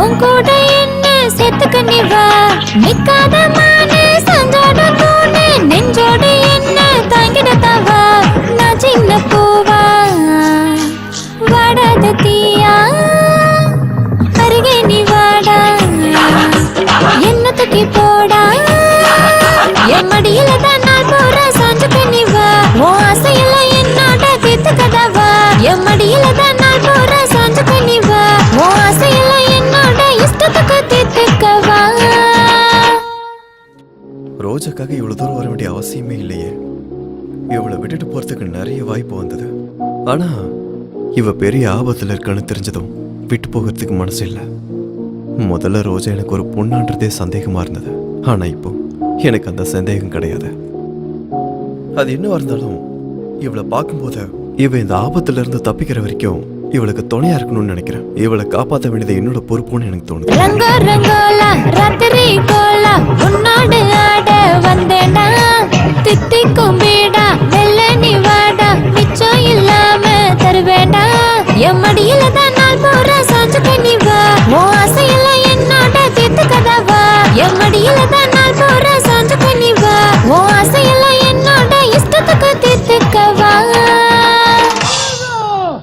உன் கூட என்ன சேர்த்துக்க நீ வா நிக்காத மானே சஞ்சோட போனே நெஞ்சோடு என்ன தாங்கிட தவா நான் சின்ன பூவா வாடாத தீயா அருகே நீ வாடா என்ன தூக்கி போடா என் மடியில தான் நான் போற சாஞ்சுக்க நீ வா உன் ஆசையெல்லாம் என்னோட தீர்த்துக்கதவா என் மடியில தான் நான் போற சாஞ்சுக்க நீ வா உன் ஆசையெல்லாம் என்னோட இஷ்டத்துக்கு தீர்த்துக்கவா. ரோஜாக்காக இவ்வளவு தூரம் வர வேண்டிய அவசியமே இல்லையே. இவளை விட்டுட்டு போறதுக்கு நிறைய வாய்ப்பு வந்தது. ஆனா இவ பெரிய ஆபத்துல இருக்கான்னு தெரிஞ்சதும் விட்டு போகிறதுக்கு மனசு இல்லை. முதல்ல ரோஜா எனக்கு ஒரு பொண்ணான்றதே சந்தேகமா இருந்தது. ஆனா இப்போ எனக்கு அந்த சந்தேகம் கிடையாது. அது என்னவா இருந்தாலும் இவளை பார்க்கும்போது இவ இந்த ஆபத்துல இருந்து தப்பிக்கிற வரைக்கும் இவளுக்கு துணையா இருக்கணும்னு நினைக்கிறேன். இவளை காப்பாற்ற வேண்டியது என்னோட பொறுப்புன்னு எனக்கு தோணுது. ரங்கோ ரங்கோலா ராத்திரி கோலா உன்னோடு ஆட வந்தேடா தித்திக்கும் பீடா வெள்ள நீ வாடா மிச்சம் இல்லாம தருவேண்டா என் மடியில தான் நாள் போற சாஞ்சுக்க நீ வா உன் ஆசையெல்லாம் என்னோட தீர்த்துக்கதவா என் மடியில தான் நாள் போற